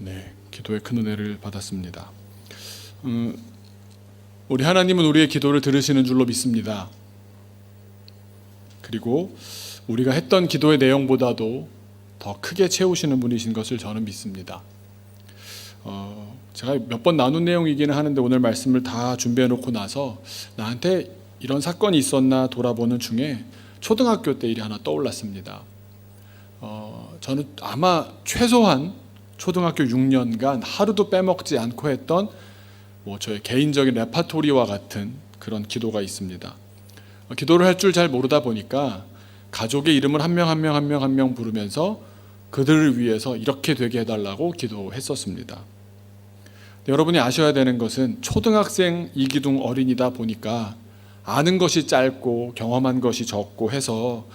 네, 기도의 큰 은혜를 받았습니다. 우리 하나님은 우리의 기도를 들으시는 줄로 믿습니다. 그리고 우리가 했던 기도의 내용보다도 더 크게 채우시는 분이신 것을 저는 믿습니다. 제가 몇 번 나눈 내용이기는 하는데 오늘 말씀을 다 준비해 놓고 나서 나한테 이런 사건이 있었나 돌아보는 중에 초등학교 때 일이 하나 떠올랐습니다. 저는 아마 최소한 초등학교 6년간 하루도 빼먹지 않고 했던 저의 개인적인 레파토리와 같은 그런 기도가 있습니다. 기도를 할 줄 잘 모르다 보니까 가족의 이름을 한 명 한 명 한 명 한 명 부르면서 그들을 위해서 이렇게 되게 해달라고 기도했었습니다. 여러분이 아셔야 되는 것은 초등학생 이기둥 어린이다 보니까 아는 것이 짧고 경험한 것이 적고 해서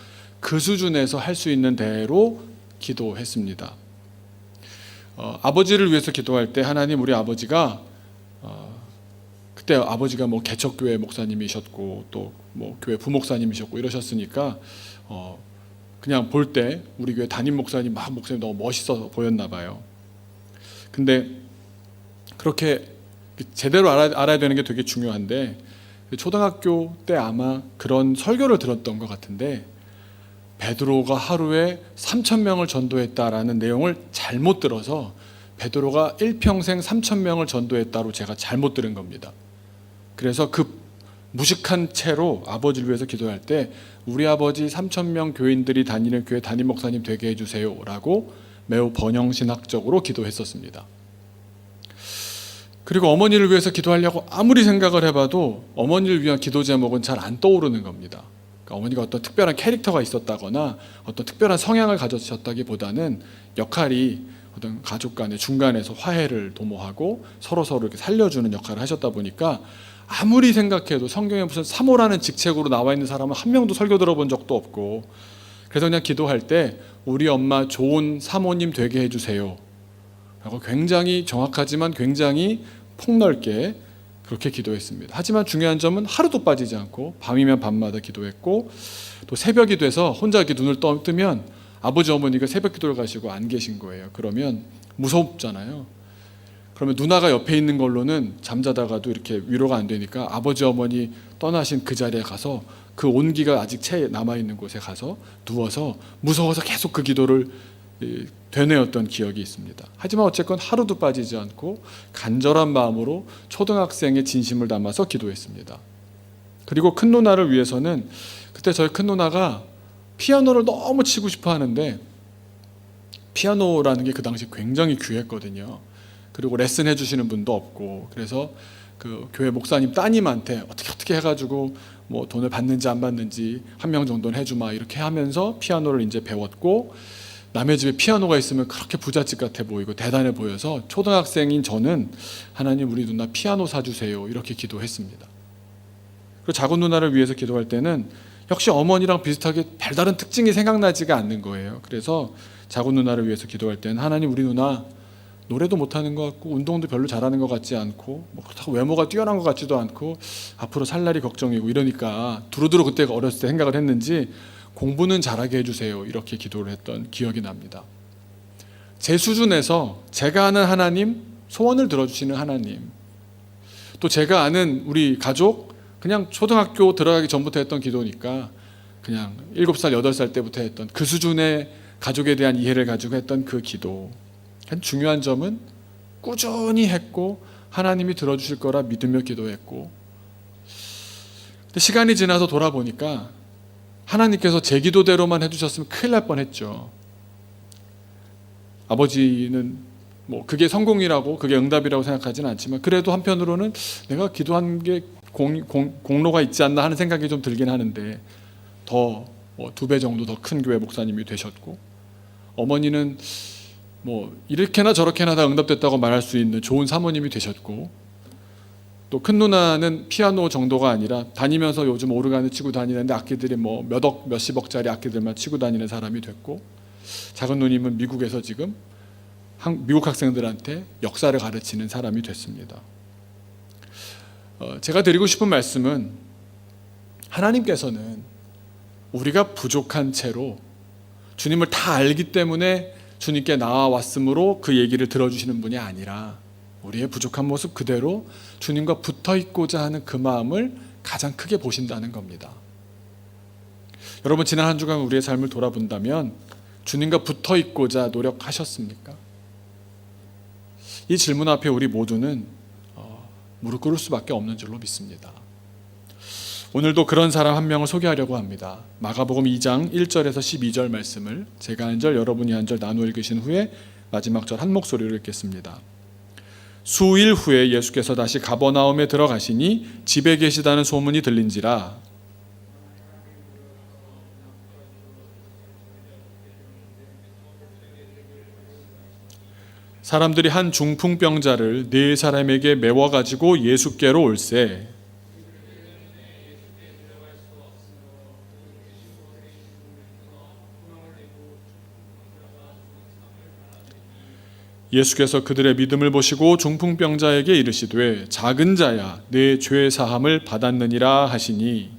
그 수준에서 할 수 있는 대로 기도했습니다. 아버지를 위해서 기도할 때 하나님 우리 아버지가 그때 아버지가 개척교회 목사님이셨고 또 교회 부목사님이셨고 이러셨으니까 그냥 볼 때 우리 교회 담임 목사님 목사님 너무 멋있어 보였나 봐요. 근데 그렇게 제대로 알아야 되는 게 되게 중요한데 초등학교 때 아마 그런 설교를 들었던 것 같은데 베드로가 하루에 3,000명을 전도했다라는 내용을 잘못 들어서 베드로가 일평생 3,000명을 전도했다로 제가 잘못 들은 겁니다. 그래서 그 무식한 채로 아버지를 위해서 기도할 때 우리 아버지 3,000명 교인들이 다니는 교회 담임 목사님 되게 해주세요 라고 매우 번영신학적으로 기도했었습니다. 그리고 어머니를 위해서 기도하려고 아무리 생각을 해봐도 어머니를 위한 기도 제목은 잘 안 떠오르는 겁니다. 그러니까 어머니가 어떤 특별한 캐릭터가 있었다거나 어떤 특별한 성향을 가졌다기보다는 역할이 어떤 가족 간의 중간에서 화해를 도모하고 서로 이렇게 살려주는 역할을 하셨다 보니까 아무리 생각해도 성경에 무슨 사모라는 직책으로 나와 있는 사람은 한 명도 설교 들어본 적도 없고 그래서 그냥 기도할 때 우리 엄마 좋은 사모님 되게 해주세요 라고 굉장히 정확하지만 굉장히 폭넓게 그렇게 기도했습니다. 하지만 중요한 점은 하루도 빠지지 않고 밤이면 밤마다 기도했고 또 새벽이 돼서 혼자 이렇게 눈을 뜨면 아버지 어머니가 새벽 기도를 가시고 안 계신 거예요. 그러면 무섭잖아요. 그러면 누나가 옆에 있는 걸로는 잠자다가도 이렇게 위로가 안 되니까 아버지 어머니 떠나신 그 자리에 가서 그 온기가 아직 채 남아있는 곳에 가서 누워서 무서워서 계속 그 기도를 되뇌었던 기억이 있습니다. 하지만 어쨌건 하루도 빠지지 않고 간절한 마음으로 초등학생의 진심을 담아서 기도했습니다. 그리고 큰 누나를 위해서는 그때 저희 큰 누나가 피아노를 너무 치고 싶어 하는데 피아노라는 게 그 당시 굉장히 귀했거든요. 그리고 레슨 해주시는 분도 없고 그래서 그 교회 목사님 따님한테 어떻게 해가지고 돈을 받는지 안 받는지 한 명 정도는 해주마 이렇게 하면서 피아노를 이제 배웠고 남의 집에 피아노가 있으면 그렇게 부잣집 같아 보이고 대단해 보여서 초등학생인 저는 하나님 우리 누나 피아노 사주세요 이렇게 기도했습니다. 그리고 작은 누나를 위해서 기도할 때는 역시 어머니랑 비슷하게 별다른 특징이 생각나지가 않는 거예요. 그래서 작은 누나를 위해서 기도할 때는 하나님 우리 누나 노래도 못하는 것 같고 운동도 별로 잘하는 것 같지 않고 그렇다고 외모가 뛰어난 것 같지도 않고 앞으로 살 날이 걱정이고 이러니까 두루두루 그때 어렸을 때 생각을 했는지 공부는 잘하게 해주세요 이렇게 기도를 했던 기억이 납니다. 제 수준에서 제가 아는 하나님, 소원을 들어주시는 하나님, 또 제가 아는 우리 가족 그냥 초등학교 들어가기 전부터 했던 기도니까 그냥 7살, 8살 때부터 했던 그 수준의 가족에 대한 이해를 가지고 했던 그 기도. 중요한 점은 꾸준히 했고 하나님이 들어주실 거라 믿으며 기도했고 근데 시간이 지나서 돌아보니까 하나님께서 제 기도대로만 해주셨으면 큰일 날 뻔했죠. 아버지는 그게 성공이라고 그게 응답이라고 생각하지는 않지만 그래도 한편으로는 내가 기도한 게 공로가 있지 않나 하는 생각이 좀 들긴 하는데 더 2배 정도 더 큰 교회 목사님이 되셨고 어머니는 이렇게나 저렇게나 다 응답됐다고 말할 수 있는 좋은 사모님이 되셨고 또 큰 누나는 피아노 정도가 아니라 다니면서 요즘 오르간을 치고 다니는데 악기들이 몇억 몇십억짜리 악기들만 치고 다니는 사람이 됐고 작은 누님은 미국에서 지금 미국 학생들한테 역사를 가르치는 사람이 됐습니다. 제가 드리고 싶은 말씀은 하나님께서는 우리가 부족한 채로 주님을 다 알기 때문에 주님께 나아왔으므로 그 얘기를 들어주시는 분이 아니라 우리의 부족한 모습 그대로 주님과 붙어 있고자 하는 그 마음을 가장 크게 보신다는 겁니다. 여러분, 지난 한 주간 우리의 삶을 돌아본다면 주님과 붙어 있고자 노력하셨습니까? 이 질문 앞에 우리 모두는 무릎 꿇을 수밖에 없는 줄로 믿습니다. 오늘도 그런 사람 한 명을 소개하려고 합니다. 마가복음 2장 1절에서 12절 말씀을 제가 한 절, 여러분이 한 절 나누어 읽으신 후에 마지막 절 한 목소리로 읽겠습니다. 수일 후에 예수께서 다시 가버나움에 들어가시니 집에 계시다는 소문이 들린지라. 사람들이 한 중풍병자를 네 사람에게 메워가지고 예수께로 올세. 예수께서 그들의 믿음을 보시고 중풍병자에게 이르시되 작은 자야 내 죄 사함을 받았느니라 하시니,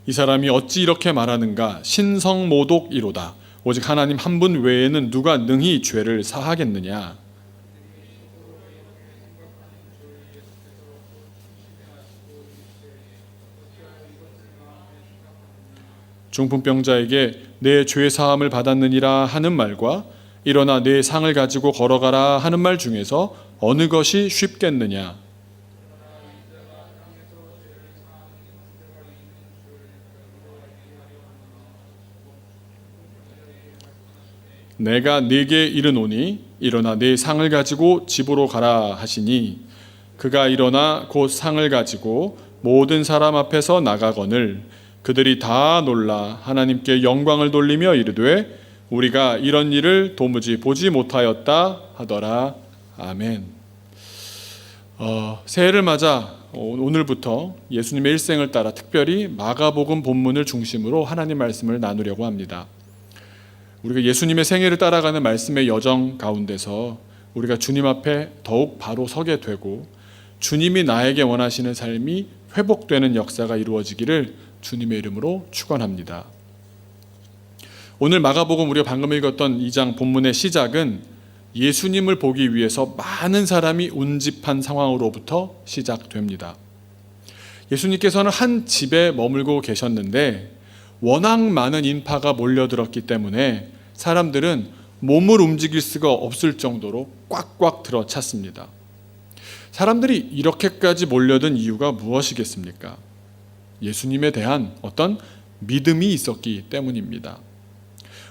이 사람이 어찌 이렇게 말하는가? 신성모독이로다. 오직 하나님 한 분 외에는 누가 능히 죄를 사하겠느냐? 중풍병자에게 내 죄 사함을 받았느니라 하는 말과 일어나 내 상을 가지고 걸어가라 하는 말 중에서 어느 것이 쉽겠느냐? 내가 네게 이르노니 일어나 네 상을 가지고 집으로 가라 하시니, 그가 일어나 곧 상을 가지고 모든 사람 앞에서 나가거늘 그들이 다 놀라 하나님께 영광을 돌리며 이르되 우리가 이런 일을 도무지 보지 못하였다 하더라. 아멘. 새해를 맞아 오늘부터 예수님의 일생을 따라 특별히 마가복음 본문을 중심으로 하나님 말씀을 나누려고 합니다. 우리가 예수님의 생애를 따라가는 말씀의 여정 가운데서 우리가 주님 앞에 더욱 바로 서게 되고 주님이 나에게 원하시는 삶이 회복되는 역사가 이루어지기를 주님의 이름으로 축원합니다. 오늘 마가복음 우리가 방금 읽었던 2장 본문의 시작은 예수님을 보기 위해서 많은 사람이 운집한 상황으로부터 시작됩니다. 예수님께서는 한 집에 머물고 계셨는데 워낙 많은 인파가 몰려들었기 때문에 사람들은 몸을 움직일 수가 없을 정도로 꽉꽉 들어찼습니다. 사람들이 이렇게까지 몰려든 이유가 무엇이겠습니까? 예수님에 대한 어떤 믿음이 있었기 때문입니다.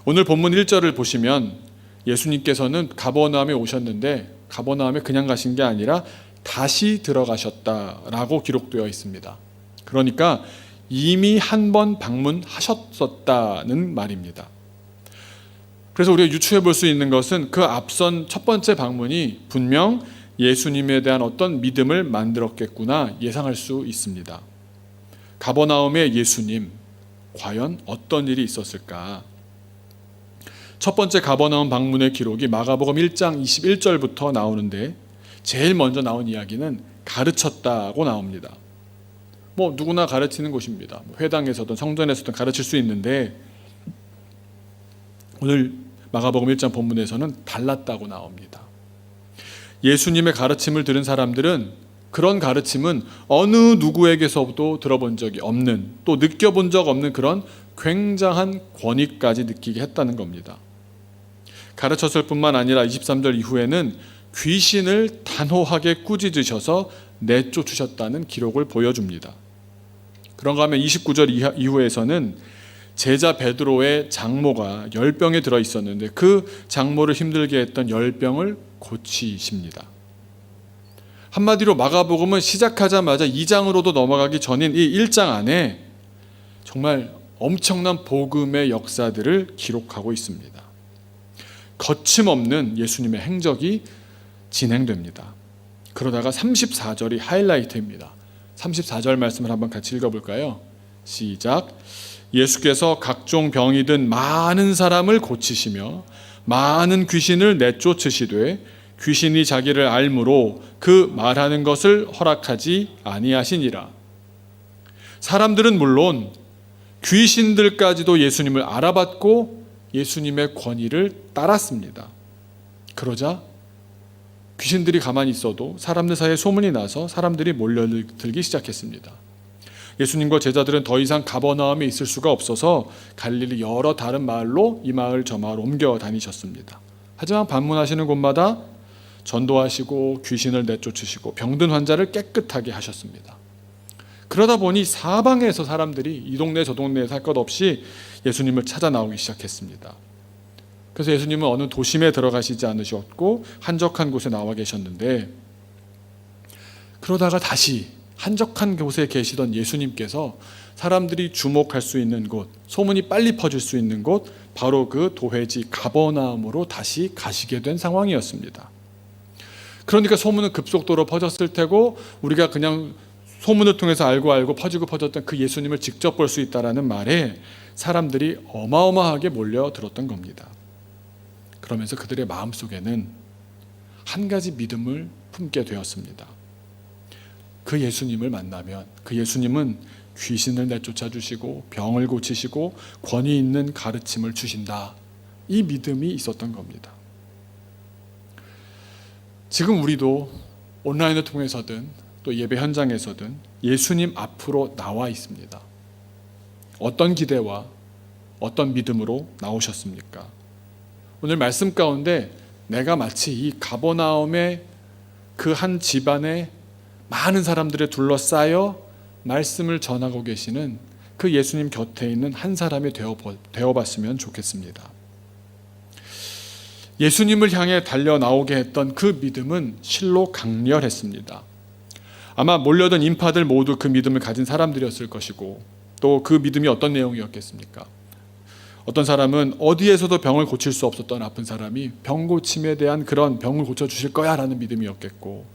오늘 본문 1절을 보시면 예수님께서는 가버나움에 오셨는데 가버나움에 그냥 가신 게 아니라 다시 들어가셨다라고 기록되어 있습니다. 그러니까 이미 한 번 방문하셨었다는 말입니다. 그래서 우리가 유추해 볼 수 있는 것은 그 앞선 첫 번째 방문이 분명 예수님에 대한 어떤 믿음을 만들었겠구나 예상할 수 있습니다. 가버나움의 예수님, 과연 어떤 일이 있었을까? 첫 번째 가버나움 방문의 기록이 마가복음 1장 21절부터 나오는데 제일 먼저 나온 이야기는 가르쳤다고 나옵니다. 누구나 가르치는 곳입니다. 회당에서든 성전에서든 가르칠 수 있는데 오늘 마가복음 1장 본문에서는 달랐다고 나옵니다. 예수님의 가르침을 들은 사람들은 그런 가르침은 어느 누구에게서도 들어본 적이 없는, 또 느껴본 적 없는 그런 굉장한 권위까지 느끼게 했다는 겁니다. 가르쳤을 뿐만 아니라 23절 이후에는 귀신을 단호하게 꾸짖으셔서 내쫓으셨다는 기록을 보여줍니다. 그런가 하면 29절 이후에서는 제자 베드로의 장모가 열병에 들어 있었는데 그 장모를 힘들게 했던 열병을 고치십니다. 한마디로 마가복음은 시작하자마자 2장으로도 넘어가기 전인 이 1장 안에 정말 엄청난 복음의 역사들을 기록하고 있습니다. 거침없는 예수님의 행적이 진행됩니다. 그러다가 34절이 하이라이트입니다. 34절 말씀을 한번 같이 읽어볼까요? 시작. 예수께서 각종 병이 든 많은 사람을 고치시며 많은 귀신을 내쫓으시되 귀신이 자기를 알므로 그 말하는 것을 허락하지 아니하시니라. 사람들은 물론 귀신들까지도 예수님을 알아봤고 예수님의 권위를 따랐습니다. 그러자 귀신들이 가만히 있어도 사람들 사이에 소문이 나서 사람들이 몰려들기 시작했습니다. 예수님과 제자들은 더 이상 가버나움에 있을 수가 없어서 갈릴리 여러 다른 마을로 이 마을 저 마을 옮겨 다니셨습니다. 하지만 방문하시는 곳마다 전도하시고 귀신을 내쫓으시고 병든 환자를 깨끗하게 하셨습니다. 그러다 보니 사방에서 사람들이 이 동네 저 동네에서 할 것 없이 예수님을 찾아 나오기 시작했습니다. 그래서 예수님은 어느 도심에 들어가시지 않으셨고 한적한 곳에 나와 계셨는데, 그러다가 다시 한적한 곳에 계시던 예수님께서 사람들이 주목할 수 있는 곳, 소문이 빨리 퍼질 수 있는 곳, 바로 그 도회지 가버나움으로 다시 가시게 된 상황이었습니다. 그러니까 소문은 급속도로 퍼졌을 테고, 우리가 그냥 소문을 통해서 알고 퍼지고 퍼졌던 그 예수님을 직접 볼 수 있다라는 말에 사람들이 어마어마하게 몰려들었던 겁니다. 그러면서 그들의 마음속에는 한 가지 믿음을 품게 되었습니다. 그 예수님을 만나면 그 예수님은 귀신을 내쫓아 주시고 병을 고치시고 권위 있는 가르침을 주신다. 이 믿음이 있었던 겁니다. 지금 우리도 온라인을 통해서든 또 예배 현장에서든 예수님 앞으로 나와 있습니다. 어떤 기대와 어떤 믿음으로 나오셨습니까? 오늘 말씀 가운데 내가 마치 이 가버나움의 그 한 집안에 많은 사람들에 둘러싸여 말씀을 전하고 계시는 그 예수님 곁에 있는 한 사람이 되어봤으면 좋겠습니다. 예수님을 향해 달려 나오게 했던 그 믿음은 실로 강렬했습니다. 아마 몰려든 인파들 모두 그 믿음을 가진 사람들이었을 것이고, 또 그 믿음이 어떤 내용이었겠습니까? 어떤 사람은 어디에서도 병을 고칠 수 없었던 아픈 사람이 병 고침에 대한 그런 병을 고쳐주실 거야 라는 믿음이었겠고,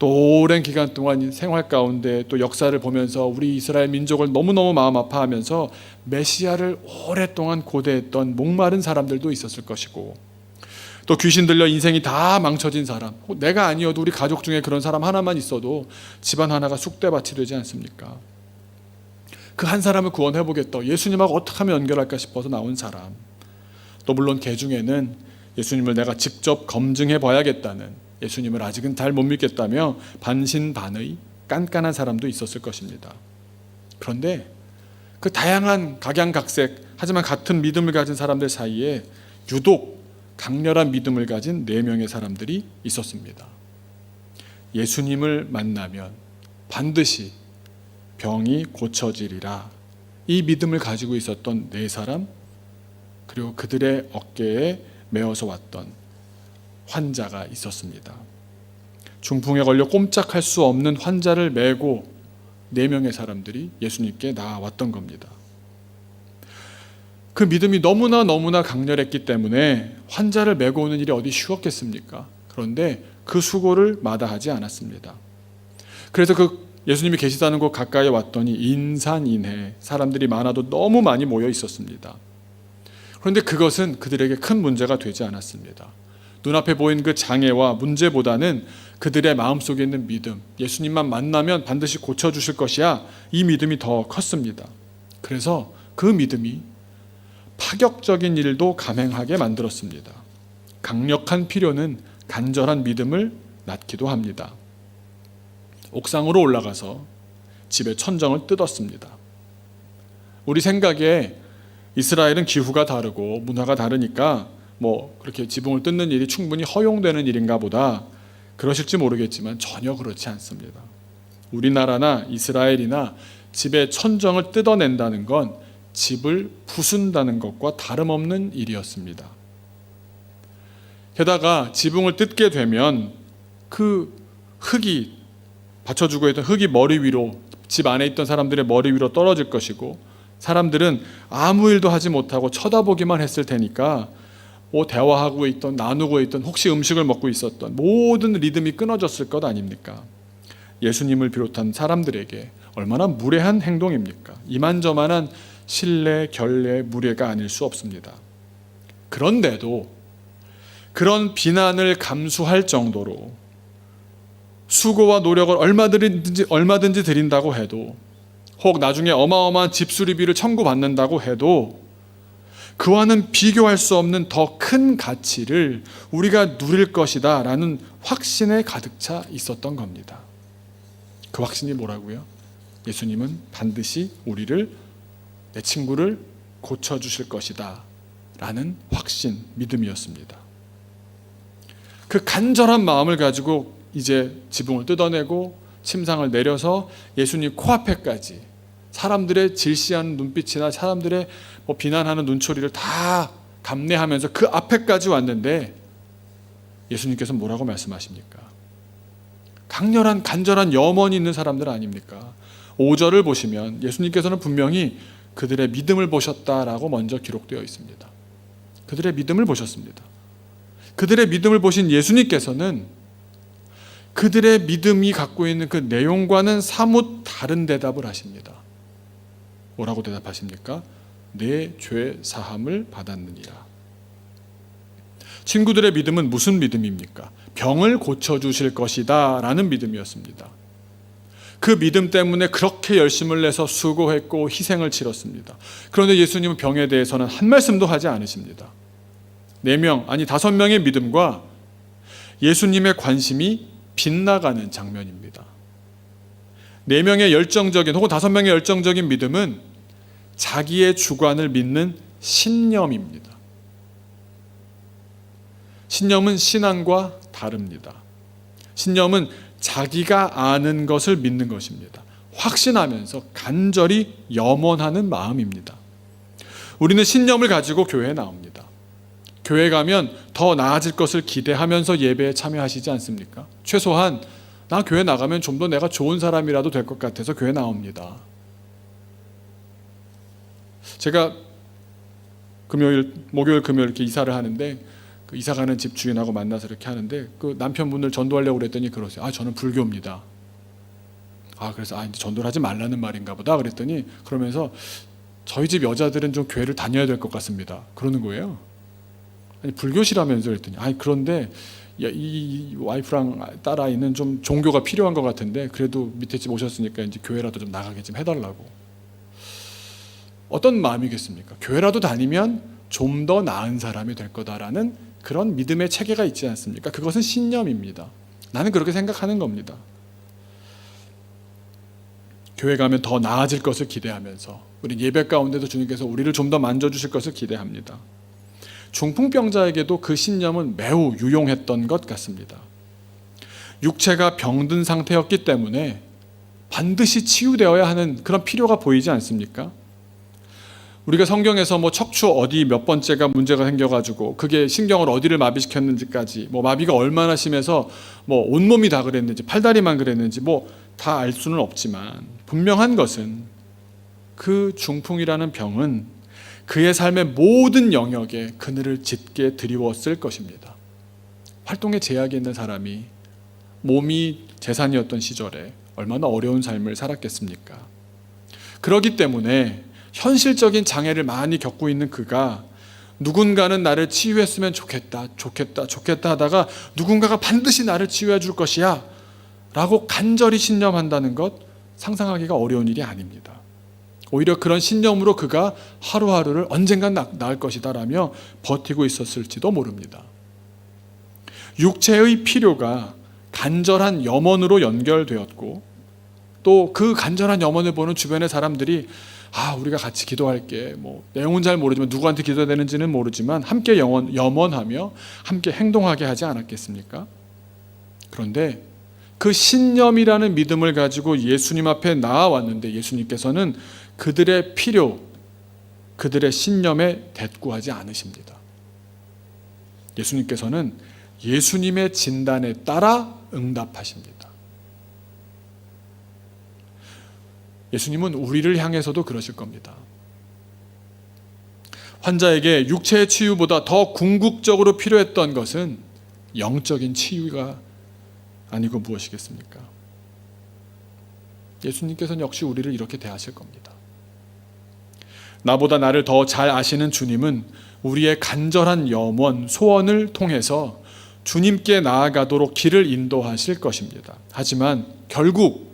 또 오랜 기간 동안 생활 가운데 또 역사를 보면서 우리 이스라엘 민족을 너무너무 마음 아파하면서 메시아를 오랫동안 고대했던 목마른 사람들도 있었을 것이고, 또 귀신 들려 인생이 다 망쳐진 사람, 내가 아니어도 우리 가족 중에 그런 사람 하나만 있어도 집안 하나가 쑥대밭이 되지 않습니까? 그 한 사람을 구원해보겠다, 예수님하고 어떻게 하면 연결할까 싶어서 나온 사람, 또 물론 개 중에는 예수님을 내가 직접 검증해 봐야겠다는, 예수님을 아직은 잘 못 믿겠다며 반신반의 깐깐한 사람도 있었을 것입니다. 그런데 그 다양한 각양각색 하지만 같은 믿음을 가진 사람들 사이에 유독 강렬한 믿음을 가진 4명의 사람들이 있었습니다. 예수님을 만나면 반드시 병이 고쳐지리라, 이 믿음을 가지고 있었던 4사람, 그리고 그들의 어깨에 메어서 왔던 환자가 있었습니다. 중풍에 걸려 꼼짝할 수 없는 환자를 메고 4명의 사람들이 예수님께 나왔던 겁니다. 그 믿음이 너무나 강렬했기 때문에 환자를 메고 오는 일이 어디 쉬웠겠습니까? 그런데 그 수고를 마다하지 않았습니다. 그래서 그 예수님이 계시다는 곳 가까이 왔더니 인산인해, 사람들이 많아도 너무 많이 모여 있었습니다. 그런데 그것은 그들에게 큰 문제가 되지 않았습니다. 눈앞에 보인 그 장애와 문제보다는 그들의 마음속에 있는 믿음, 예수님만 만나면 반드시 고쳐주실 것이야, 이 믿음이 더 컸습니다. 그래서 그 믿음이 파격적인 일도 감행하게 만들었습니다. 강력한 필요는 간절한 믿음을 낳기도 합니다. 옥상으로 올라가서 집의 천정을 뜯었습니다. 우리 생각에 이스라엘은 기후가 다르고 문화가 다르니까 그렇게 지붕을 뜯는 일이 충분히 허용되는 일인가 보다 그러실지 모르겠지만 전혀 그렇지 않습니다. 우리나라나 이스라엘이나 집의 천정을 뜯어낸다는 건 집을 부순다는 것과 다름없는 일이었습니다. 게다가 지붕을 뜯게 되면 그 흙이 받쳐주고 있던 흙이 머리 위로, 집 안에 있던 사람들의 머리 위로 떨어질 것이고, 사람들은 아무 일도 하지 못하고 쳐다보기만 했을 테니까 대화하고 있던, 나누고 있던, 혹시 음식을 먹고 있었던 모든 리듬이 끊어졌을 것 아닙니까? 예수님을 비롯한 사람들에게 얼마나 무례한 행동입니까? 이만저만한 신뢰, 결례, 무례가 아닐 수 없습니다. 그런데도 그런 비난을 감수할 정도로 수고와 노력을 얼마든지 드린다고 해도 혹 나중에 어마어마한 집수리비를 청구받는다고 해도 그와는 비교할 수 없는 더 큰 가치를 우리가 누릴 것이다 라는 확신에 가득 차 있었던 겁니다. 그 확신이 뭐라고요? 예수님은 반드시 우리를, 내 친구를 고쳐주실 것이다 라는 확신, 믿음이었습니다. 그 간절한 마음을 가지고 이제 지붕을 뜯어내고 침상을 내려서 예수님 코앞에까지 사람들의 질시하는 눈빛이나 사람들의 비난하는 눈초리를 다 감내하면서 그 앞에까지 왔는데 예수님께서 뭐라고 말씀하십니까? 강렬한 간절한 염원이 있는 사람들 아닙니까? 5절을 보시면 예수님께서는 분명히 그들의 믿음을 보셨다라고 먼저 기록되어 있습니다. 그들의 믿음을 보셨습니다. 그들의 믿음을 보신 예수님께서는 그들의 믿음이 갖고 있는 그 내용과는 사뭇 다른 대답을 하십니다. 뭐라고 대답하십니까? 내 죄 사함을 받았느니라. 친구들의 믿음은 무슨 믿음입니까? 병을 고쳐주실 것이다 라는 믿음이었습니다. 그 믿음 때문에 그렇게 열심을 내서 수고했고 희생을 치렀습니다. 그런데 예수님은 병에 대해서는 한 말씀도 하지 않으십니다. 4명, 아니 5명의 믿음과 예수님의 관심이 빗나가는 장면입니다. 4명의 열정적인 혹은 5명의 열정적인 믿음은 자기의 주관을 믿는 신념입니다. 신념은 신앙과 다릅니다. 신념은 자기가 아는 것을 믿는 것입니다. 확신하면서 간절히 염원하는 마음입니다. 우리는 신념을 가지고 교회에 나옵니다. 교회 가면 더 나아질 것을 기대하면서 예배에 참여하시지 않습니까? 최소한 나 교회 나가면 좀 더 내가 좋은 사람이라도 될 것 같아서 교회 나옵니다. 제가 목요일, 금요일 이렇게 이사를 하는데 그 이사 가는 집 주인하고 만나서 이렇게 하는데 그 남편분을 전도하려고 그랬더니 그러세요. 저는 불교입니다. 그래서 이제 전도를 하지 말라는 말인가 보다 그랬더니 그러면서 저희 집 여자들은 좀 교회를 다녀야 될 것 같습니다. 그러는 거예요. 아니 불교시라면서 그랬더니 그런데 이 와이프랑 딸아이는 좀 종교가 필요한 것 같은데 그래도 밑에 집 오셨으니까 이제 교회라도 좀 나가게 좀 해달라고. 어떤 마음이겠습니까? 교회라도 다니면 좀 더 나은 사람이 될 거다라는 그런 믿음의 체계가 있지 않습니까? 그것은 신념입니다. 나는 그렇게 생각하는 겁니다. 교회 가면 더 나아질 것을 기대하면서 우리 예배 가운데도 주님께서 우리를 좀 더 만져주실 것을 기대합니다. 중풍병자에게도 그 신념은 매우 유용했던 것 같습니다. 육체가 병든 상태였기 때문에 반드시 치유되어야 하는 그런 필요가 보이지 않습니까? 우리가 성경에서 척추 어디 몇 번째가 문제가 생겨가지고 그게 신경을 어디를 마비시켰는지까지 마비가 얼마나 심해서 온몸이 다 그랬는지 팔다리만 그랬는지 다 알 수는 없지만 분명한 것은 그 중풍이라는 병은 그의 삶의 모든 영역에 그늘을 짙게 드리웠을 것입니다. 활동에 제약이 있는 사람이 몸이 재산이었던 시절에 얼마나 어려운 삶을 살았겠습니까? 그렇기 때문에 현실적인 장애를 많이 겪고 있는 그가 누군가는 나를 치유했으면 좋겠다 하다가 누군가가 반드시 나를 치유해 줄 것이야 라고 간절히 신념한다는 것 상상하기가 어려운 일이 아닙니다. 오히려 그런 신념으로 그가 하루하루를 언젠간 나을 것이다 라며 버티고 있었을지도 모릅니다. 육체의 필요가 간절한 염원으로 연결되었고 또 그 간절한 염원을 보는 주변의 사람들이 우리가 같이 기도할게. 내용은 잘 모르지만 누구한테 기도해야 되는지는 모르지만 함께 염원하며 함께 행동하게 하지 않았겠습니까? 그런데 그 신념이라는 믿음을 가지고 예수님 앞에 나아왔는데 예수님께서는 그들의 필요, 그들의 신념에 대꾸하지 않으십니다. 예수님께서는 예수님의 진단에 따라 응답하십니다. 예수님은 우리를 향해서도 그러실 겁니다. 환자에게 육체의 치유보다 더 궁극적으로 필요했던 것은 영적인 치유가 아니고 무엇이겠습니까? 예수님께서는 역시 우리를 이렇게 대하실 겁니다. 나보다 나를 더 잘 아시는 주님은 우리의 간절한 염원, 소원을 통해서 주님께 나아가도록 길을 인도하실 것입니다. 하지만 결국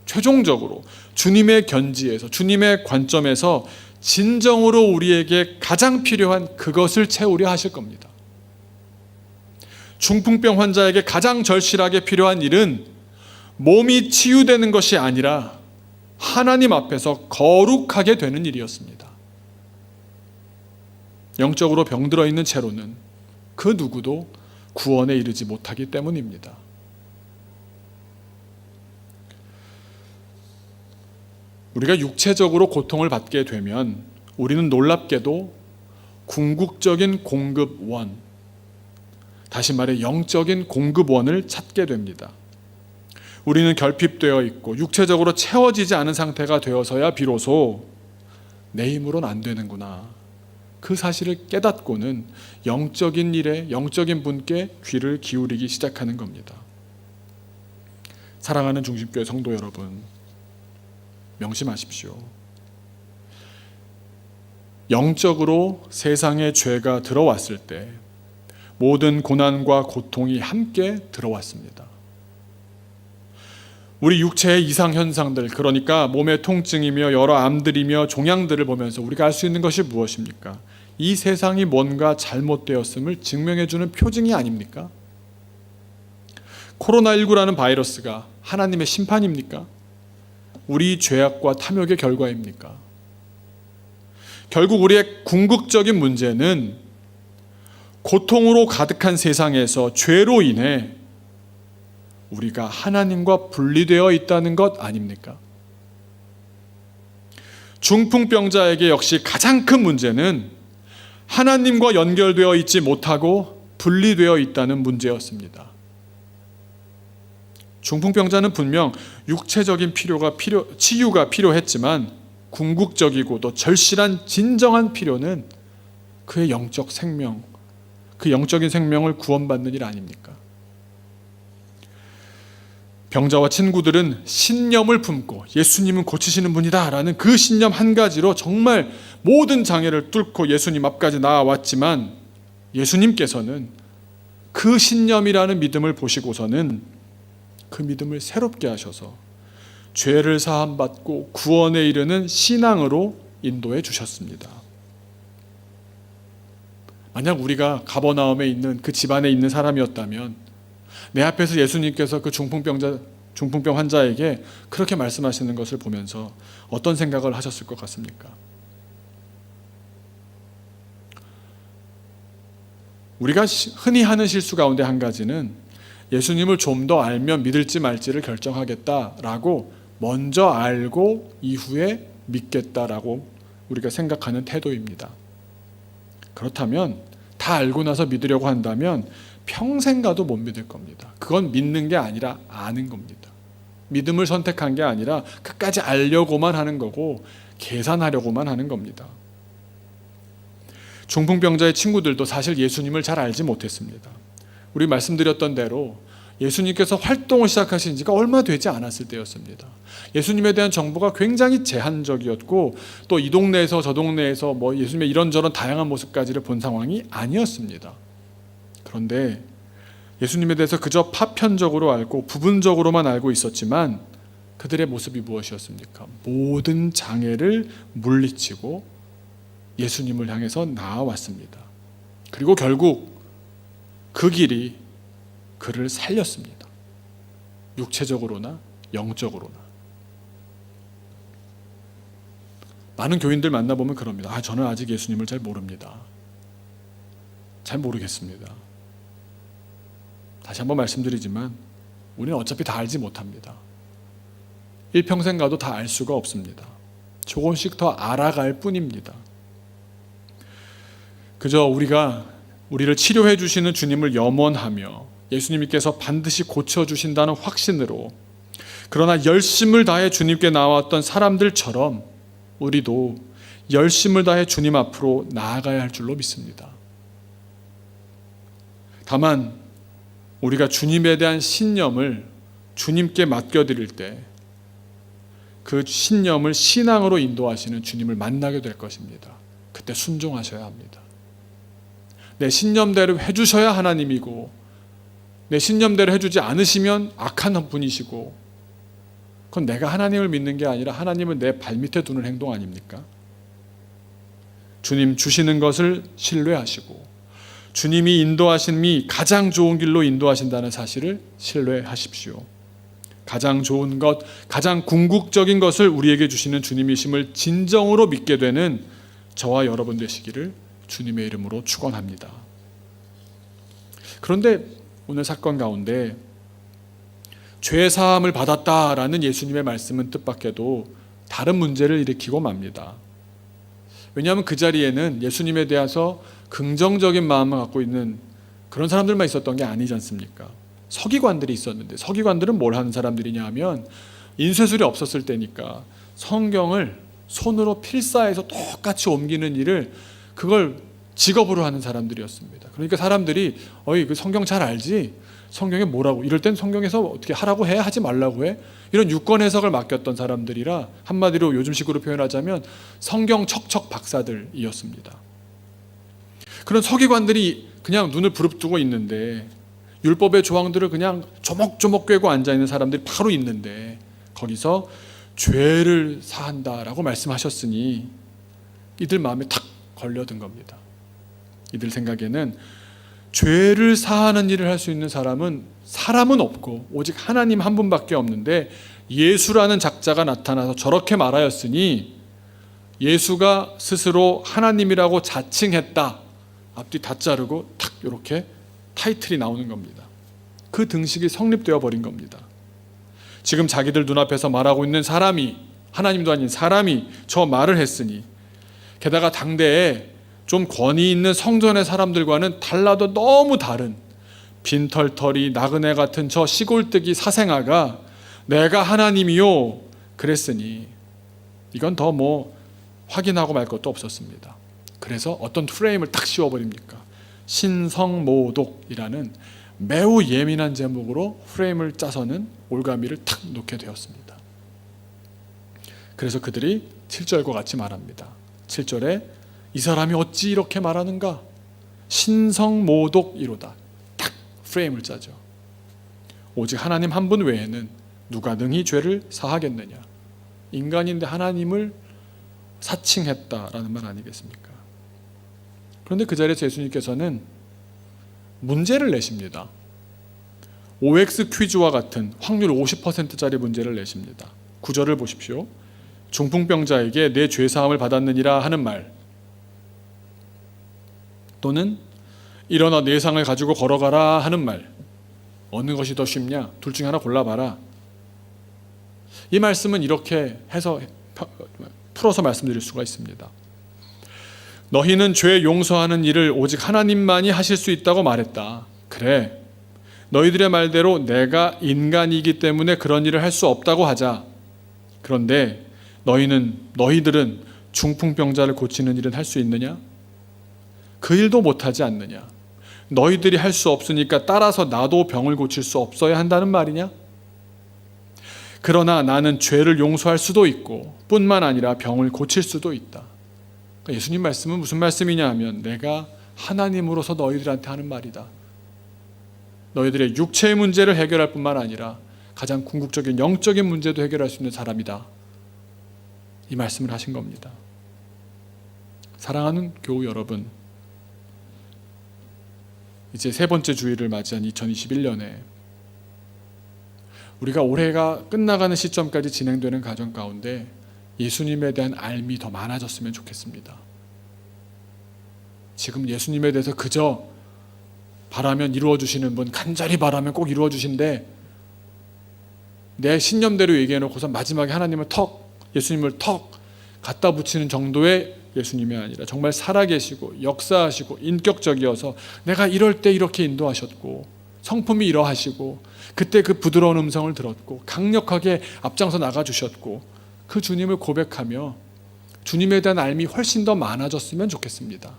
최종적으로 주님의 견지에서, 주님의 관점에서 진정으로 우리에게 가장 필요한 그것을 채우려 하실 겁니다. 중풍병 환자에게 가장 절실하게 필요한 일은 몸이 치유되는 것이 아니라 하나님 앞에서 거룩하게 되는 일이었습니다. 영적으로 병들어 있는 채로는 그 누구도 구원에 이르지 못하기 때문입니다. 우리가 육체적으로 고통을 받게 되면 우리는 놀랍게도 궁극적인 공급원, 다시 말해 영적인 공급원을 찾게 됩니다. 우리는 결핍되어 있고 육체적으로 채워지지 않은 상태가 되어서야 비로소 내 힘으로는 안 되는구나, 그 사실을 깨닫고는 영적인 일에, 영적인 분께 귀를 기울이기 시작하는 겁니다. 사랑하는 중심교회 성도 여러분, 명심하십시오. 영적으로 세상에 죄가 들어왔을 때 모든 고난과 고통이 함께 들어왔습니다. 우리 육체의 이상 현상들, 그러니까 몸의 통증이며 여러 암들이며 종양들을 보면서 우리가 알 수 있는 것이 무엇입니까? 이 세상이 뭔가 잘못되었음을 증명해주는 표징이 아닙니까? 코로나19라는 바이러스가 하나님의 심판입니까? 우리 죄악과 탐욕의 결과입니까? 결국 우리의 궁극적인 문제는 고통으로 가득한 세상에서 죄로 인해 우리가 하나님과 분리되어 있다는 것 아닙니까? 중풍병자에게 역시 가장 큰 문제는 하나님과 연결되어 있지 못하고 분리되어 있다는 문제였습니다. 중풍병자는 분명 육체적인 치유가 필요했지만 궁극적이고 또 절실한 진정한 필요는 그의 영적 생명, 그 영적인 생명을 구원받는 일 아닙니까? 병자와 친구들은 신념을 품고 예수님은 고치시는 분이다 라는 그 신념 한 가지로 정말 모든 장애를 뚫고 예수님 앞까지 나아왔지만, 예수님께서는 그 신념이라는 믿음을 보시고서는 그 믿음을 새롭게 하셔서 죄를 사함받고 구원에 이르는 신앙으로 인도해 주셨습니다. 만약 우리가 가버나움에 있는 그 집안에 있는 사람이었다면 내 앞에서 예수님께서 그 중풍병 환자에게 그렇게 말씀하시는 것을 보면서 어떤 생각을 하셨을 것 같습니까? 우리가 흔히 하는 실수 가운데 한 가지는 예수님을 좀 더 알면 믿을지 말지를 결정하겠다라고 먼저 알고 이후에 믿겠다라고 우리가 생각하는 태도입니다. 그렇다면 다 알고 나서 믿으려고 한다면 평생 가도 못 믿을 겁니다. 그건 믿는 게 아니라 아는 겁니다. 믿음을 선택한 게 아니라 끝까지 알려고만 하는 거고 계산하려고만 하는 겁니다. 중풍병자의 친구들도 사실 예수님을 잘 알지 못했습니다. 우리 말씀드렸던 대로 예수님께서 활동을 시작하신 지가 얼마 되지 않았을 때였습니다. 예수님에 대한 정보가 굉장히 제한적이었고 또 이 동네에서 저 동네에서 예수님의 이런저런 다양한 모습까지를 본 상황이 아니었습니다. 그런데 예수님에 대해서 그저 파편적으로 알고 부분적으로만 알고 있었지만 그들의 모습이 무엇이었습니까? 모든 장애를 물리치고 예수님을 향해서 나아왔습니다. 그리고 결국 그 길이 그를 살렸습니다. 육체적으로나 영적으로나. 많은 교인들 만나보면 그럽니다. 저는 아직 예수님을 잘 모릅니다. 잘 모르겠습니다. 다시 한번 말씀드리지만 우리는 어차피 다 알지 못합니다. 일평생 가도 다 알 수가 없습니다. 조금씩 더 알아갈 뿐입니다. 그저 우리를 치료해 주시는 주님을 염원하며 예수님께서 반드시 고쳐주신다는 확신으로, 그러나 열심을 다해 주님께 나왔던 사람들처럼 우리도 열심을 다해 주님 앞으로 나아가야 할 줄로 믿습니다. 다만 우리가 주님에 대한 신념을 주님께 맡겨드릴 때 그 신념을 신앙으로 인도하시는 주님을 만나게 될 것입니다. 그때 순종하셔야 합니다. 내 신념대로 해주셔야 하나님이고 내 신념대로 해주지 않으시면 악한 분이시고 그건 내가 하나님을 믿는 게 아니라 하나님은 내 발밑에 두는 행동 아닙니까? 주님 주시는 것을 신뢰하시고 주님이 인도하심이 가장 좋은 길로 인도하신다는 사실을 신뢰하십시오. 가장 좋은 것, 가장 궁극적인 것을 우리에게 주시는 주님이심을 진정으로 믿게 되는 저와 여러분 되시기를 주님의 이름으로 축원합니다. 그런데 오늘 사건 가운데 죄 사함을 받았다라는 예수님의 말씀은 뜻밖에도 다른 문제를 일으키고 맙니다. 왜냐하면 그 자리에는 예수님에 대해서 긍정적인 마음을 갖고 있는 그런 사람들만 있었던 게 아니지 않습니까? 서기관들이 있었는데, 서기관들은 뭘 하는 사람들이냐 하면 인쇄술이 없었을 때니까 성경을 손으로 필사해서 똑같이 옮기는 일을 그걸 직업으로 하는 사람들이었습니다. 그러니까 사람들이 어이 그 성경 잘 알지? 성경에 뭐라고? 이럴 땐 성경에서 어떻게 하라고 해? 하지 말라고 해? 이런 유권 해석을 맡겼던 사람들이라 한마디로 요즘식으로 표현하자면 성경 척척 박사들이었습니다. 그런 서기관들이 그냥 눈을 부릅뜨고 있는데 율법의 조항들을 그냥 조목조목 꿰고 앉아있는 사람들이 바로 있는데 거기서 죄를 사한다라고 말씀하셨으니 이들 마음에 탁 걸려든 겁니다. 이들 생각에는 죄를 사하는 일을 할 수 있는 사람은 없고 오직 하나님 한 분밖에 없는데 예수라는 작자가 나타나서 저렇게 말하였으니 예수가 스스로 하나님이라고 자칭했다. 앞뒤 다 자르고 탁 이렇게 타이틀이 나오는 겁니다. 그 등식이 성립되어 버린 겁니다. 지금 자기들 눈앞에서 말하고 있는 사람이 하나님도 아닌 사람이 저 말을 했으니 게다가 당대에 좀 권위 있는 성전의 사람들과는 달라도 너무 다른 빈털터리 나그네 같은 저 시골뜨기 사생아가 내가 하나님이요 그랬으니 이건 더 뭐 확인하고 말 것도 없었습니다. 그래서 어떤 프레임을 탁 씌워버립니까? 신성모독이라는 매우 예민한 제목으로 프레임을 짜서는 올가미를 탁 놓게 되었습니다. 그래서 그들이 7절과 같이 말합니다. 7절에 이 사람이 어찌 이렇게 말하는가? 신성모독이로다. 딱 프레임을 짜죠. 오직 하나님 한 분 외에는 누가 능히 죄를 사하겠느냐? 인간인데 하나님을 사칭했다라는 말 아니겠습니까? 그런데 그 자리에서 예수님께서는 문제를 내십니다. OX 퀴즈와 같은 확률 50%짜리 문제를 내십니다. 9절을 보십시오. 중풍병자에게 내 죄사함을 받았느니라 하는 말 또는 일어나 내 상을 가지고 걸어가라 하는 말 어느 것이 더 쉽냐? 둘 중에 하나 골라봐라. 이 말씀은 이렇게 해서 풀어서 말씀드릴 수가 있습니다. 너희는 죄 용서하는 일을 오직 하나님만이 하실 수 있다고 말했다. 그래, 너희들의 말대로 내가 인간이기 때문에 그런 일을 할 수 없다고 하자. 그런데 너희들은 중풍병자를 고치는 일은 할 수 있느냐? 그 일도 못하지 않느냐? 너희들이 할 수 없으니까 따라서 나도 병을 고칠 수 없어야 한다는 말이냐? 그러나 나는 죄를 용서할 수도 있고 뿐만 아니라 병을 고칠 수도 있다. 그러니까 예수님 말씀은 무슨 말씀이냐 하면 내가 하나님으로서 너희들한테 하는 말이다. 너희들의 육체의 문제를 해결할 뿐만 아니라 가장 궁극적인 영적인 문제도 해결할 수 있는 사람이다. 이 말씀을 하신 겁니다. 사랑하는 교우 여러분, 이제 세 번째 주일을 맞이한 2021년에 우리가 올해가 끝나가는 시점까지 진행되는 과정 가운데 예수님에 대한 알미 더 많아졌으면 좋겠습니다. 지금 예수님에 대해서 그저 바라면 이루어주시는 분, 간절히 바라면 꼭 이루어주신데 내 신념대로 얘기해놓고서 마지막에 하나님을 예수님을 턱 갖다 붙이는 정도의 예수님이 아니라 정말 살아계시고 역사하시고 인격적이어서 내가 이럴 때 이렇게 인도하셨고 성품이 이러하시고 그때 그 부드러운 음성을 들었고 강력하게 앞장서 나가주셨고 그 주님을 고백하며 주님에 대한 알미 훨씬 더 많아졌으면 좋겠습니다.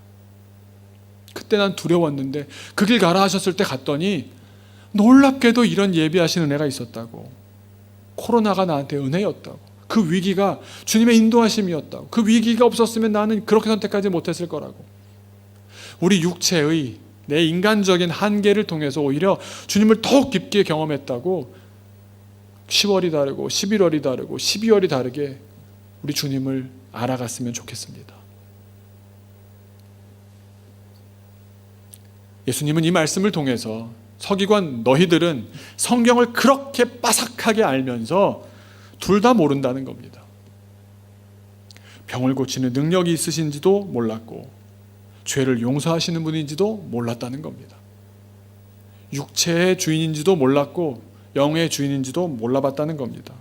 그때 난 두려웠는데 그 길 가라 하셨을 때 갔더니 놀랍게도 이런 예비하신 은혜가 있었다고. 코로나가 나한테 은혜였다고. 그 위기가 주님의 인도하심이었다고. 그 위기가 없었으면 나는 그렇게 선택하지 못했을 거라고. 우리 육체의 내 인간적인 한계를 통해서 오히려 주님을 더욱 깊게 경험했다고 10월이 다르고 11월이 다르고 12월이 다르게 우리 주님을 알아갔으면 좋겠습니다. 예수님은 이 말씀을 통해서 서기관 너희들은 성경을 그렇게 빠삭하게 알면서 둘 다 모른다는 겁니다. 병을 고치는 능력이 있으신지도 몰랐고 죄를 용서하시는 분인지도 몰랐다는 겁니다. 육체의 주인인지도 몰랐고 영의 주인인지도 몰라봤다는 겁니다.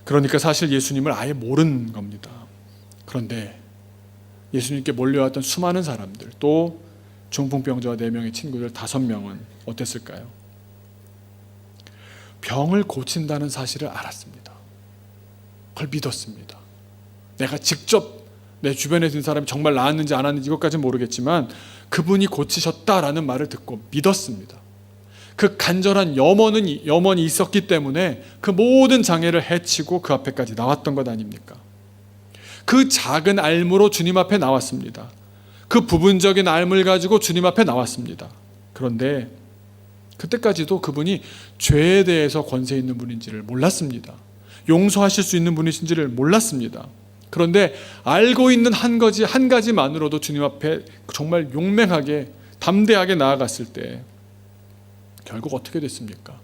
그러니까 사실 예수님을 아예 모르는 겁니다. 그런데 예수님께 몰려왔던 수많은 사람들, 또 중풍병자와 4명의 친구들 5명은 어땠을까요? 병을 고친다는 사실을 알았습니다. 그걸 믿었습니다. 내가 직접 내 주변에 있는 사람이 정말 나았는지 안 나았는지 이것까지는 모르겠지만 그분이 고치셨다라는 말을 듣고 믿었습니다. 그 간절한 염원이 있었기 때문에 그 모든 장애를 해치고 그 앞에까지 나왔던 것 아닙니까? 그 작은 알무로 주님 앞에 나왔습니다. 그 부분적인 알무를 가지고 주님 앞에 나왔습니다. 그런데 그때까지도 그분이 죄에 대해서 권세 있는 분인지를 몰랐습니다. 용서하실 수 있는 분이신지를 몰랐습니다. 그런데 알고 있는 한 가지만으로도 주님 앞에 정말 용맹하게 담대하게 나아갔을 때 결국 어떻게 됐습니까?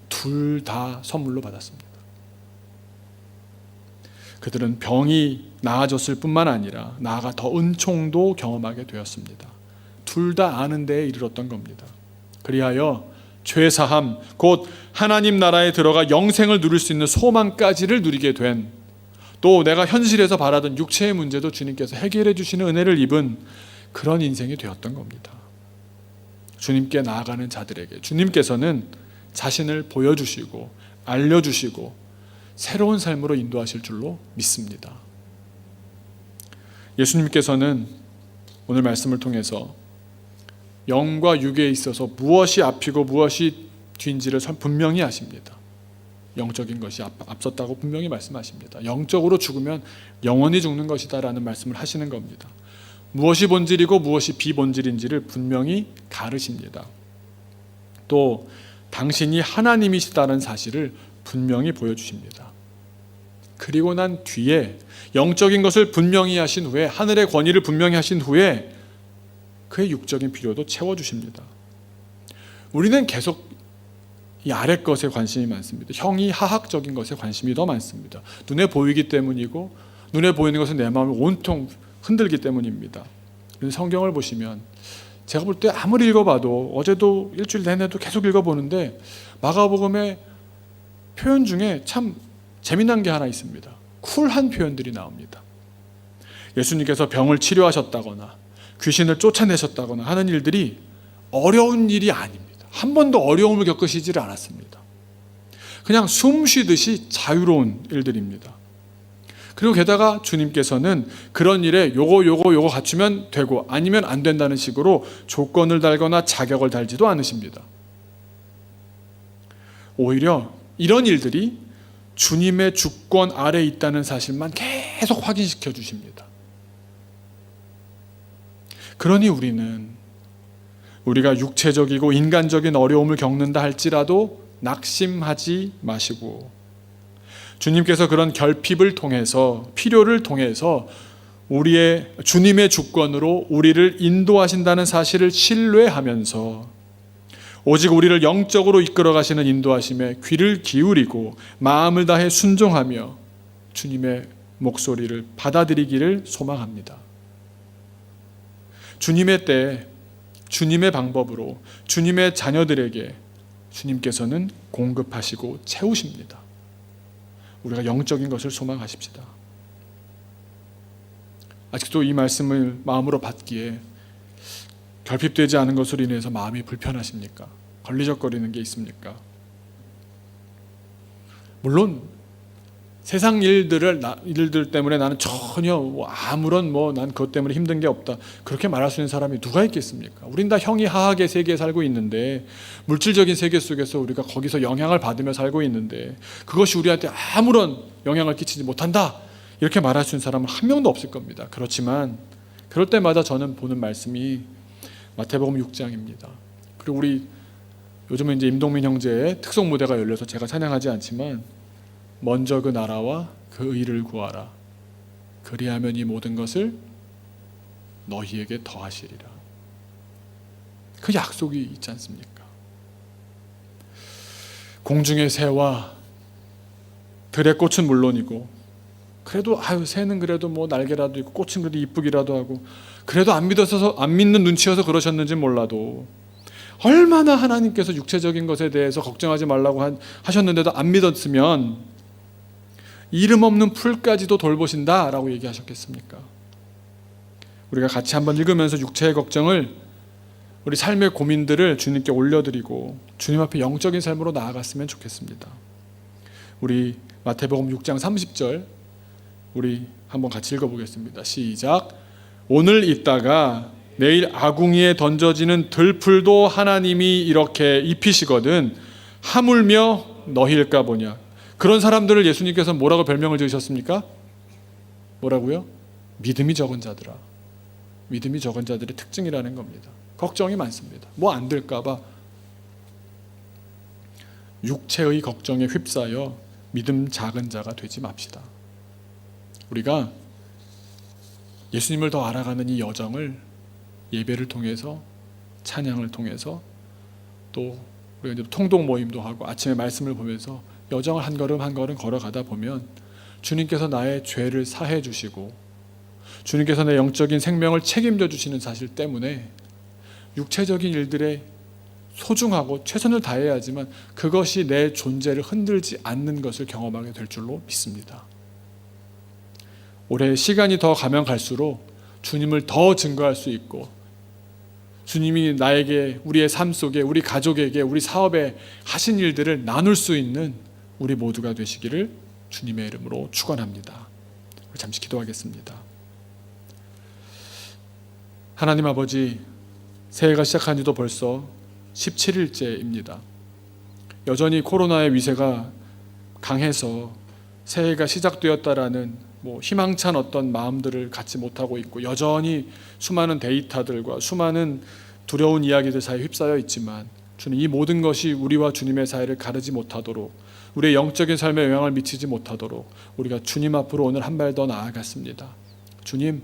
둘 다 선물로 받았습니다. 그들은 병이 나아졌을 뿐만 아니라 나아가 더 은총도 경험하게 되었습니다. 둘 다 아는 데에 이르렀던 겁니다. 그리하여 죄사함 곧 하나님 나라에 들어가 영생을 누릴 수 있는 소망까지를 누리게 된, 또 내가 현실에서 바라던 육체의 문제도 주님께서 해결해 주시는 은혜를 입은 그런 인생이 되었던 겁니다. 주님께 나아가는 자들에게 주님께서는 자신을 보여주시고 알려주시고 새로운 삶으로 인도하실 줄로 믿습니다. 예수님께서는 오늘 말씀을 통해서 영과 육에 있어서 무엇이 앞이고 무엇이 뒤인지를 분명히 아십니다. 영적인 것이 앞섰다고 분명히 말씀하십니다. 영적으로 죽으면 영원히 죽는 것이다 라는 말씀을 하시는 겁니다. 무엇이 본질이고 무엇이 비본질인지를 분명히 가르십니다. 또 당신이 하나님이시다는 사실을 분명히 보여주십니다. 그리고 난 뒤에 영적인 것을 분명히 하신 후에, 하늘의 권위를 분명히 하신 후에 그의 육적인 필요도 채워주십니다. 우리는 계속 이 아래 것에 관심이 많습니다. 형이 하학적인 것에 관심이 더 많습니다. 눈에 보이기 때문이고 눈에 보이는 것은 내 마음을 온통 흔들기 때문입니다. 성경을 보시면 제가 볼 때 아무리 읽어봐도, 어제도 일주일 내내도 계속 읽어보는데 마가복음의 표현 중에 참 재미난 게 하나 있습니다. 쿨한 표현들이 나옵니다. 예수님께서 병을 치료하셨다거나 귀신을 쫓아내셨다거나 하는 일들이 어려운 일이 아닙니다. 한 번도 어려움을 겪으시지를 않았습니다. 그냥 숨 쉬듯이 자유로운 일들입니다. 그리고 게다가 주님께서는 그런 일에 요거 갖추면 되고 아니면 안 된다는 식으로 조건을 달거나 자격을 달지도 않으십니다. 오히려 이런 일들이 주님의 주권 아래에 있다는 사실만 계속 확인시켜 주십니다. 그러니 우리가 육체적이고 인간적인 어려움을 겪는다 할지라도 낙심하지 마시고, 주님께서 그런 결핍을 통해서, 필요를 통해서 주님의 주권으로 우리를 인도하신다는 사실을 신뢰하면서 오직 우리를 영적으로 이끌어 가시는 인도하심에 귀를 기울이고 마음을 다해 순종하며 주님의 목소리를 받아들이기를 소망합니다. 주님의 때, 주님의 방법으로 주님의 자녀들에게 주님께서는 공급하시고 채우십니다. 우리가 영적인 것을 소망하십시다. 아직도 이 말씀을 마음으로 받기에 결핍되지 않은 것으로 인해서 마음이 불편하십니까? 걸리적거리는 게 있습니까? 물론 세상 일들 때문에 나는 전혀 아무런 난 그것 때문에 힘든 게 없다, 그렇게 말할 수 있는 사람이 누가 있겠습니까? 우린 다 형이 하학의 세계에 살고 있는데, 물질적인 세계 속에서 우리가 거기서 영향을 받으며 살고 있는데 그것이 우리한테 아무런 영향을 끼치지 못한다, 이렇게 말할 수 있는 사람은 한 명도 없을 겁니다. 그렇지만 그럴 때마다 저는 보는 말씀이 마태복음 6장입니다. 그리고 우리 요즘은 이제 임동민 형제의 특송 무대가 열려서 제가 찬양하지 않지만 먼저 그 나라와 그 의를 구하라. 그리하면 이 모든 것을 너희에게 더하시리라. 그 약속이 있지 않습니까? 공중의 새와 들의 꽃은 물론이고, 그래도 새는 그래도 뭐 날개라도 있고 꽃은 그래도 이쁘기라도 하고, 그래도 안 믿는 눈치여서 그러셨는지 몰라도 얼마나 하나님께서 육체적인 것에 대해서 걱정하지 말라고 하셨는데도 안 믿었으면 이름 없는 풀까지도 돌보신다라고 얘기하셨겠습니까? 우리가 같이 한번 읽으면서 육체의 걱정을, 우리 삶의 고민들을 주님께 올려드리고 주님 앞에 영적인 삶으로 나아갔으면 좋겠습니다. 우리 마태복음 6장 30절 우리 한번 같이 읽어보겠습니다. 시작. 오늘 있다가 내일 아궁이에 던져지는 들풀도 하나님이 이렇게 입히시거든 하물며 너희일까 보냐. 그런 사람들을 예수님께서 뭐라고 별명을 지으셨습니까? 뭐라고요? 믿음이 적은 자들아. 믿음이 적은 자들의 특징이라는 겁니다. 걱정이 많습니다. 뭐 안 될까 봐 육체의 걱정에 휩싸여 믿음 작은 자가 되지 맙시다. 우리가 예수님을 더 알아가는 이 여정을 예배를 통해서, 찬양을 통해서, 또 우리가 이제 통독 모임도 하고 아침에 말씀을 보면서 여정을 한 걸음 한 걸음 걸어가다 보면 주님께서 나의 죄를 사해 주시고 주님께서 내 영적인 생명을 책임져 주시는 사실 때문에 육체적인 일들에 소중하고 최선을 다해야지만 그것이 내 존재를 흔들지 않는 것을 경험하게 될 줄로 믿습니다. 올해 시간이 더 가면 갈수록 주님을 더 증거할 수 있고, 주님이 나에게, 우리의 삶 속에, 우리 가족에게, 우리 사업에 하신 일들을 나눌 수 있는 우리 모두가 되시기를 주님의 이름으로 축원합니다. 잠시 기도하겠습니다. 하나님 아버지, 새해가 시작한 지도 벌써 17일째입니다. 여전히 코로나의 위세가 강해서 새해가 시작되었다라는 희망찬 어떤 마음들을 갖지 못하고 있고, 여전히 수많은 데이터들과 수많은 두려운 이야기들 사이에 휩싸여 있지만 주님, 이 모든 것이 우리와 주님의 사이를 가르지 못하도록, 우리의 영적인 삶에 영향을 미치지 못하도록 우리가 주님 앞으로 오늘 한 발 더 나아갔습니다. 주님,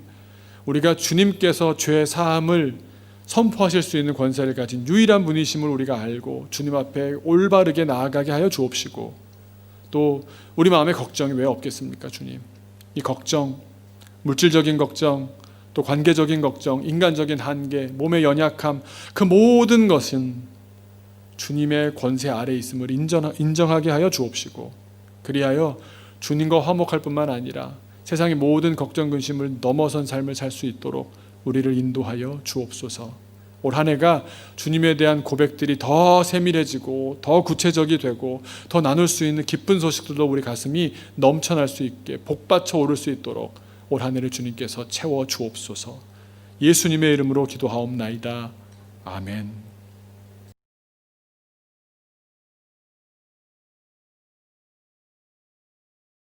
우리가 주님께서 죄 사함을 선포하실 수 있는 권세를 가진 유일한 분이심을 우리가 알고 주님 앞에 올바르게 나아가게 하여 주옵시고, 또 우리 마음에 걱정이 왜 없겠습니까? 주님, 이 걱정, 물질적인 걱정, 또 관계적인 걱정, 인간적인 한계, 몸의 연약함, 그 모든 것은 주님의 권세 아래 있음을 인정하게 하여 주옵시고, 그리하여 주님과 화목할 뿐만 아니라 세상의 모든 걱정 근심을 넘어선 삶을 살 수 있도록 우리를 인도하여 주옵소서. 올 한 해가 주님에 대한 고백들이 더 세밀해지고 더 구체적이 되고 더 나눌 수 있는 기쁜 소식들로 우리 가슴이 넘쳐날 수 있게 복받쳐 오를 수 있도록 올 한 해를 주님께서 채워 주옵소서. 예수님의 이름으로 기도하옵나이다. 아멘.